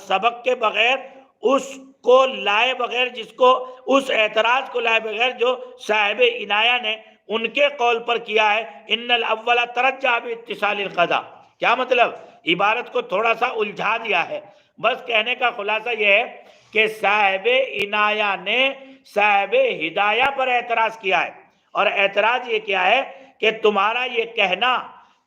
سبق کے بغیر، اس کو لائے بغیر، جس کو اس اعتراض کو لائے بغیر جو صاحب عنایہ نے ان کے قول پر کیا ہے، ان الاول ترجح باتصال القضاء. کیا مطلب؟ عبارت کو تھوڑا سا الجھا دیا ہے. بس کہنے کا خلاصہ یہ ہے کہ صاحب عنایہ نے صاحب ہدایہ پر اعتراض کیا ہے، اور اعتراض یہ کیا ہے کہ تمہارا یہ کہنا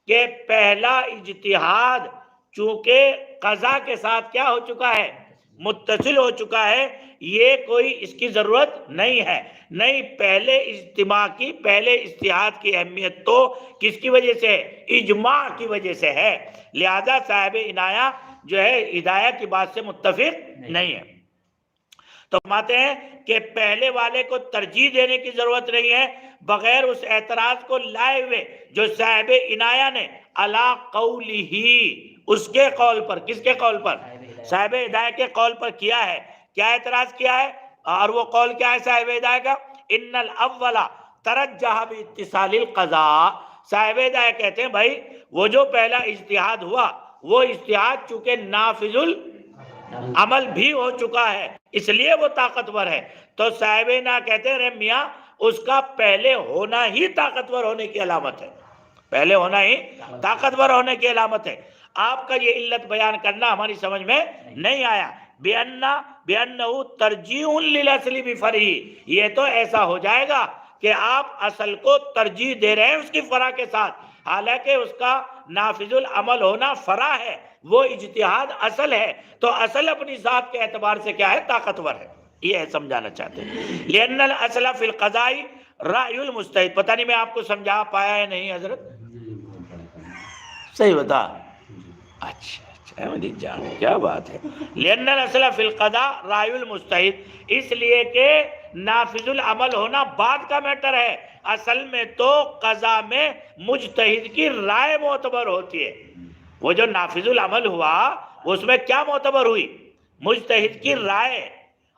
کہ پہلا اجتہاد چونکہ قضا کے ساتھ کیا ہو چکا ہے، متصل ہو چکا ہے، یہ کوئی اس کی ضرورت نہیں ہے. نہیں، پہلے اجتماع کی، پہلے اجتہاد کی اہمیت تو کس کی وجہ سے ہے؟ اجماع کی وجہ سے ہے. لہذا صاحب عنایہ جو ہے ہدایہ کی بات سے متفق نہیں ہے. تو فرماتے ہیں کہ پہلے والے کو ترجیح دینے کی ضرورت نہیں ہے بغیر اس اعتراض کو لائے ہوئے جو صاحب عنایہ نے علی قولہ، اس کے قول پر. کس کے قول پر؟ صاحب ہدایہ کے قول پر کیا ہے. کیا اعتراض کیا ہے؟ اور وہ قول کیا ہے صاحب ہدایہ کا؟ ان الاول ترجح باتصال القضاء. صاحب ہدایہ کہتے ہیں بھائی وہ جو پہلا اجتہاد ہوا، وہ اجتہاد چونکہ نافذ العمل بھی ہو چکا ہے، اس لیے وہ طاقتور ہے. تو صاحب عنایہ کہتے ہیں میاں اس کا پہلے ہونا ہی طاقتور ہونے کی علامت ہے، پہلے ہونا ہی طاقتور ہونے کی علامت ہے. آپ کا یہ علت بیان کرنا ہماری سمجھ میں نہیں آیا. بِأَنَّهُ تَرْجِیحٌ لِلْأَصْلِ بِفَرْعِهِ، یہ تو ایسا ہو جائے گا کہ آپ اصل کو ترجیح دے رہے ہیں اس کی فرع کے ساتھ، حالانکہ اس کا نافذ العمل ہونا فرع ہے، وہ اجتہاد اصل ہے. تو اصل اپنی ذات کے اعتبار سے کیا ہے؟ طاقتور ہے. یہ سمجھانا چاہتے ہیں. لِأَنَّ الْأَصْلَ فِي الْقَضَاءِ رَأْيُ الْمُجْتَہِد. پتہ نہیں میں آپ کو سمجھا پایا ہے نہیں حضرت؟ صحیح بتا. اچھا احمدی جان کیا بات ہے. لِأَنَّ الْأَصْلَ فِي الْقَضَاءِ رَأْيُ الْمُجْتَہِد، اس لیے کہ نافذ العمل ہونا بعد کا میٹر ہے. اصل میں تو قضا میں مجتہد کی رائے معتبر ہوتی ہے. وہ جو نافذ العمل ہوا اس میں کیا معتبر ہوئی؟ مجتہد کی رائے.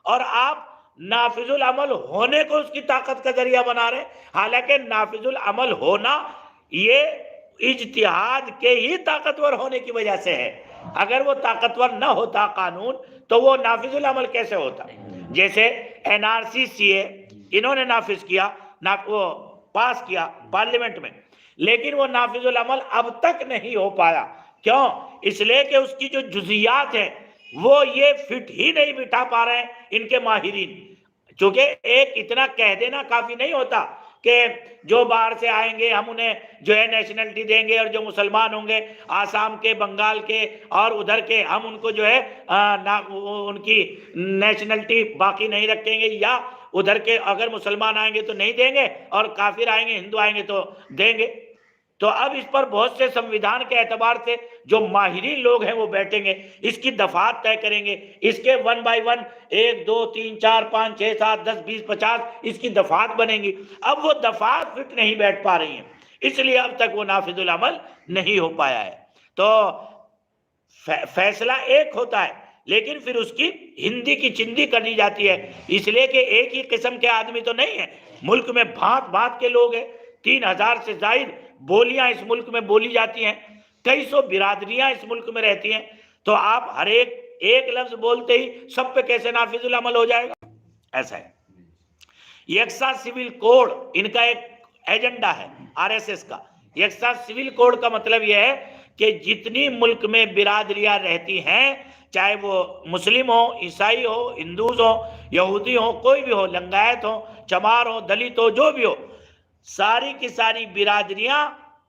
اور آپ نافذ العمل ہونے کو اس کی طاقت کا ذریعہ بنا رہے ہیں، حالانکہ نافذ العمل ہونا یہ اجتہاد کے ہی طاقتور ہونے کی وجہ سے ہے. اگر وہ طاقتور نہ ہوتا قانون تو وہ نافذ العمل کیسے ہوتا؟ جیسے NRC انہوں نے نافذ کیا، وہ پاس کیا پارلیمنٹ میں، لیکن وہ نافذ العمل اب تک نہیں ہو پایا. کیوں؟ اس لیے کہ اس کی جو جزیات ہیں وہ یہ فٹ ہی نہیں بٹھا پا رہے ہیں ان کے ماہرین. چونکہ ایک اتنا کہہ دینا کافی نہیں ہوتا کہ جو باہر سے آئیں گے ہم انہیں جو ہے نیشنلٹی دیں گے، اور جو مسلمان ہوں گے آسام کے، بنگال کے اور ادھر کے، ہم ان کو جو ہے ان کی نیشنلٹی باقی نہیں رکھیں گے، یا ادھر کے اگر مسلمان آئیں گے تو نہیں دیں گے، اور کافر آئیں گے، ہندو آئیں گے تو دیں گے. تو اب اس پر بہت سے سمویدھان کے اعتبار سے جو ماہرین لوگ ہیں وہ بیٹھیں گے، اس کی دفعات طے کریں گے، اس کے 1 بائی 1 1 2 3 4 5 6 7 10 20 50 اس کی دفعات بنیں گی. اب وہ دفعات فٹ نہیں بیٹھ پا رہی ہیں، اس لیے اب تک وہ نافذ العمل نہیں ہو پایا ہے. تو فیصلہ ایک ہوتا ہے لیکن پھر اس کی ہندی کی چندی کرنی جاتی ہے، اس لیے کہ ایک ہی قسم کے آدمی تو نہیں ہے. ملک میں بھانت بھانت کے لوگ ہیں، 3000 سے زائد بولیاں اس ملک میں بولی جاتی ہیں، کئی سو برادریاں اس ملک میں رہتی ہیں. تو آپ ہر ایک لفظ بولتے ہی سب پہ کیسے نافذ العمل ہو جائے گا؟ ایسا ہے. یکساں سول کوڈ ان کا ایک ایجنڈا ہے، RSS کا. یکساں سول کوڈ کا مطلب یہ ہے کہ جتنی ملک میں برادریاں رہتی ہیں، چاہے وہ مسلم ہو، عیسائی ہو، ہندوز ہو، یہودی ہو، کوئی بھی ہو، لنگایت ہو، چمار ہو، دلت ہو، جو بھی ہو، ساری کی ساری برادریاں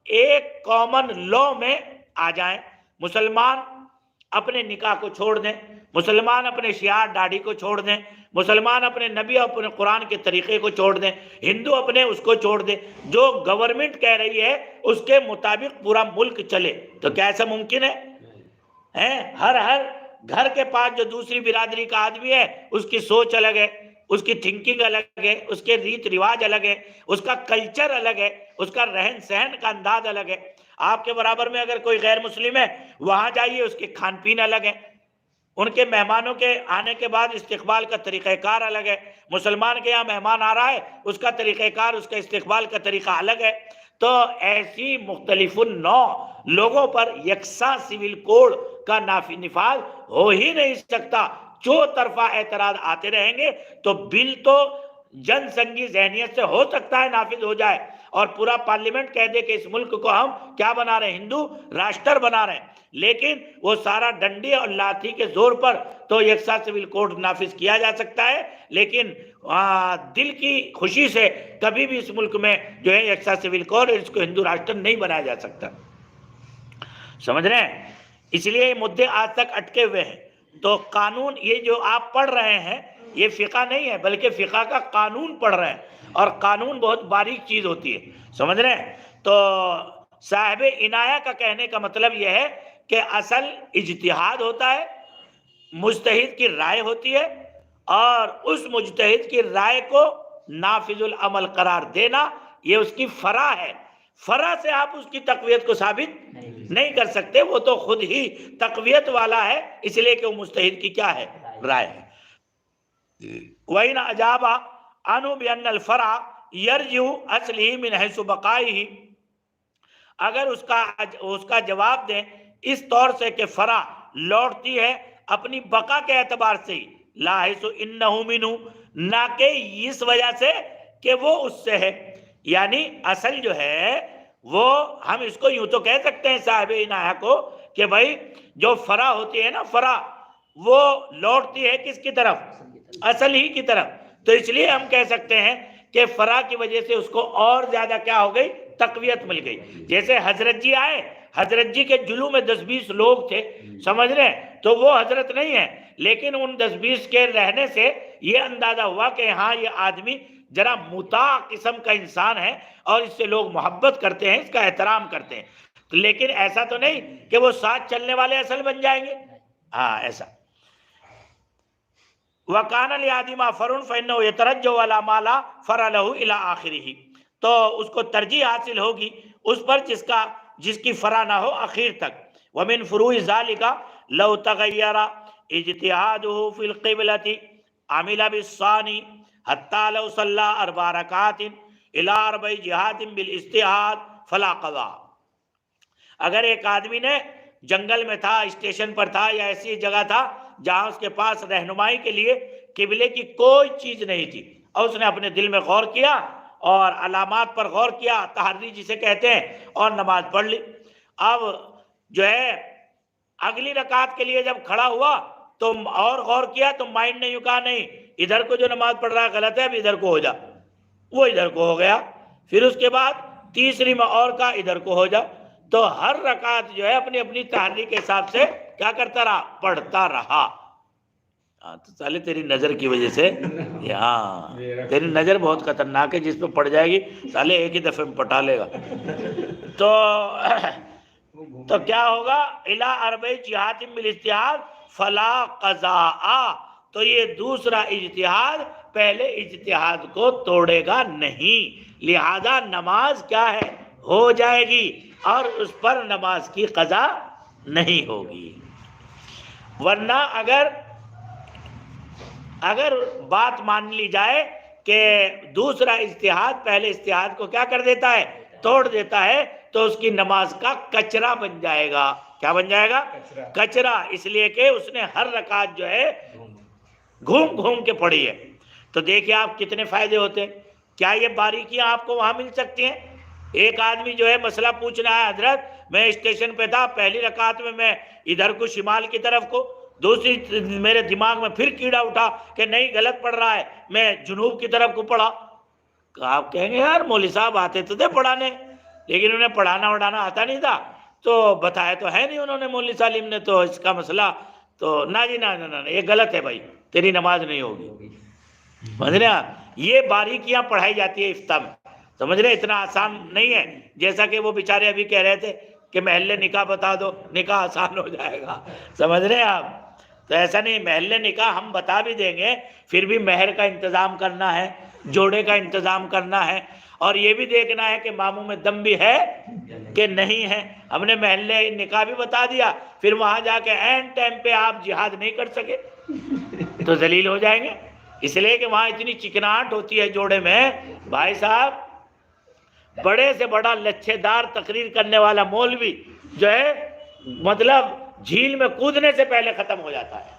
ایک کامن لا میں آ جائیں. مسلمان اپنے نکاح کو چھوڑ دیں، مسلمان اپنے شعار داڑھی کو چھوڑ دیں، مسلمان اپنے نبی اور اپنے قرآن کے طریقے کو چھوڑ دیں، ہندو اپنے اس کو چھوڑ دیں، جو گورنمنٹ کہہ رہی ہے اس کے مطابق پورا ملک چلے. تو کیا ایسا ممکن ہے؟ ہر گھر کے پاس جو دوسری برادری کا آدمی ہے اس کی سوچ الگ ہے، اس کی تھنکنگ الگ ہے، اس کے ریت رواج الگ ہے، اس کا کلچر الگ ہے، اس کا رہن سہن کا انداز الگ ہے. آپ کے برابر میں اگر کوئی غیر مسلم ہے وہاں جائیے، اس کے کھان پین الگ ہے، ان کے مہمانوں کے آنے کے بعد استقبال کا طریقہ کار الگ ہے. مسلمان کے یہاں مہمان آ رہا ہے، اس کا طریقہ کار، اس کا استقبال کا طریقہ الگ ہے. تو ایسی مختلف النوع لوگوں پر یکساں سول کوڈ کا نفاذ ہو ہی نہیں سکتا. جو طرفہ اعتراض آتے رہیں گے تو بل تو جن سنگی ذہنیت سے ہو سکتا ہے نافذ ہو جائے اور پورا پارلیمنٹ کہہ دے کہ اس ملک کو ہم کیا بنا رہے ہیں، ہندو راشٹر بنا رہے ہیں، لیکن وہ سارا ڈنڈے اور لاٹھی کے زور پر تو یکساں سول کوڈ نافذ کیا جا سکتا ہے، لیکن دل کی خوشی سے کبھی بھی اس ملک میں جو ہے یکساں سول کوڈ اس کو ہندو راشٹر نہیں بنایا جا سکتا. سمجھ رہے ہیں؟ اس لیے یہ مدعے آج تک اٹکے ہوئے ہیں. تو قانون یہ جو آپ پڑھ رہے ہیں یہ فقہ نہیں ہے بلکہ فقہ کا قانون پڑھ رہے ہیں، اور قانون بہت باریک چیز ہوتی ہے. سمجھ رہے ہیں؟ تو صاحب عنایہ کا کہنے کا مطلب یہ ہے کہ اصل اجتہاد ہوتا ہے، مجتہد کی رائے ہوتی ہے، اور اس مجتہد کی رائے کو نافذ العمل قرار دینا یہ اس کی فرع ہے. فرع سے آپ اس کی تقویت کو ثابت نہیں کر سکتے، وہ تو خود ہی تقویت والا ہے، اس لیے کہ وہ مجتہد کی کیا ہے، رائے ہے. وَإِنْ أَجَابَ عَنْهُ بِأَنَّ الْفَرْعَ يَرْجِعُ أَصْلِهِ مِنْ حَيْثُ بَقَائِهِ، اگر اس کا جواب دیں اس طور سے کہ فرع لوٹتی ہے اپنی بقا کے اعتبار سے، لا حیث انہ منہ، نہ کہ اس وجہ سے کہ وہ اس سے ہے. یعنی اصل جو ہے وہ ہم اس کو یوں تو کہہ سکتے ہیں صاحب عنایہ کو کہ بھائی جو فرع ہوتی ہے نا، فرع وہ لوٹتی ہے کس کی طرف، اصل ہی کی طرف. تو اس لیے ہم کہہ سکتے ہیں کہ فرع کی وجہ سے اس کو اور زیادہ کیا ہو گئی، تقویت مل گئی. جیسے حضرت جی آئے، حضرت جی کے جلو میں 10-20 لوگ تھے، سمجھ رہے ہیں، تو وہ حضرت نہیں ہیں، لیکن ان 10-20 کے رہنے سے یہ اندازہ ہوا کہ ہاں یہ آدمی ذرا مطاع قسم کا انسان ہے اور اس سے لوگ محبت کرتے ہیں، اس کا احترام کرتے ہیں. لیکن ایسا تو نہیں کہ وہ ساتھ چلنے والے اصل بن جائیں گے. ہاں ایسا. وَقَانَ لِعَادِمَا فَرٌ فَإِنَّهُ يَتَرَجَّوْ عَلَى مَا لَا فَرَ لَهُ إِلَىٰ آخِرِهِ، تو اس کو ترجیح حاصل ہوگی اس پر جس کی فرع نہ ہو آخر تک. وَمِن فُرُوعِ ذَلِكَ لَوْ تَغَيَّرَ اجتهاده فِي الْقِبْلَةِ عَمِلَ بِالصَّانِي حَتَّى لَوْ صَلَّى 4 رَكَعَاتٍ إِلَىٰ 4 جِهَاتٍ بِالْاجْتِهَادِ فَلَا قَضَاءَ. اگر ایک آدمی نے جنگل میں تھا، اسٹیشن پر تھا، یا ایسی جگہ تھا جہاں اس کے پاس رہنمائی کے لیے قبلے کی کوئی چیز نہیں تھی، اور اس نے اپنے دل میں غور کیا اور علامات پر غور کیا، تحری جسے کہتے ہیں، اور نماز پڑھ لی. اب جو ہے اگلی رکعت کے لیے جب کھڑا ہوا تو اور غور کیا تو مائنڈ نے یوں کہا نہیں، ادھر کو جو نماز پڑھ رہا ہے غلط ہے، اب ادھر کو ہو جا. وہ ادھر کو ہو گیا. پھر اس کے بعد تیسری میں اور کہا ادھر کو ہو جا. تو ہر رکعت جو ہے اپنی اپنی تحریک کے حساب سے کیا کرتا رہا، پڑھتا رہا. تو سالے تیری نظر کی وجہ سے، ہاں تیری نظر بہت خطرناک ہے، جس پہ پڑ جائے گی سالے ایک ہی دفعہ میں پٹا لے گا. تو کیا ہوگا، الا 4 جہات بالاجتہاد فلا قضاء. تو یہ دوسرا اجتہاد پہلے اجتہاد کو توڑے گا نہیں، لہذا نماز کیا ہے، ہو جائے گی، اور اس پر نماز کی قضا نہیں ہوگی. ورنہ اگر بات مان لی جائے کہ دوسرا اجتہاد پہلے اجتہاد کو کیا کر دیتا ہے، توڑ دیتا ہے، تو اس کی نماز کا کچرا بن جائے گا. کیا بن جائے گا، کچرا. اس لیے کہ اس نے ہر رکعت جو ہے گھوم گھوم کے پڑھی ہے. تو دیکھیں آپ کتنے فائدے ہوتے ہیں. کیا یہ باریکیاں آپ کو وہاں مل سکتی ہیں؟ ایک آدمی جو ہے مسئلہ پوچھنا ہے، حضرت میں اسٹیشن پہ تھا، پہلی رکعت میں ادھر کو شمال کی طرف کو، دوسری میرے دماغ میں پھر کیڑا اٹھا کہ نہیں غلط پڑھ رہا ہے، میں جنوب کی طرف کو پڑھا. آپ کہیں گے یار مولوی صاحب آتے تو تھے پڑھانے، لیکن انہیں پڑھانا وڑھانا آتا نہیں تھا، تو بتایا تو ہے نہیں انہوں نے مولوی سالم نے، تو اس کا مسئلہ تو نہ جی نہ یہ غلط ہے بھائی، تیری نماز نہیں ہوگی. سمجھ رہے ہیں؟ یہ باریکیاں پڑھائی جاتی ہے افتاء میں. سمجھ رہے؟ اتنا آسان نہیں ہے جیسا کہ وہ بیچارے ابھی کہہ رہے تھے کہ محل نکاح بتا دو، نکاح آسان ہو جائے گا. سمجھ رہے ہیں آپ؟ تو ایسا نہیں، محل نکاح ہم بتا بھی دیں گے، پھر بھی مہر کا انتظام کرنا ہے، جوڑے کا انتظام کرنا ہے، اور یہ بھی دیکھنا ہے کہ ماموں میں دم بھی ہے کہ نہیں ہے. ہم نے محل نکاح بھی بتا دیا، پھر وہاں جا کے این ٹائم پہ آپ جہاد نہیں کر سکے تو ذلیل ہو جائیں گے. اس لیے کہ وہاں اتنی چکناہٹ ہوتی ہے جوڑے میں. بھائی صاحب بڑے سے بڑا لچھے دار تقریر کرنے والا مولوی جو ہے مطلب جھیل میں کودنے سے پہلے ختم ہو جاتا ہے.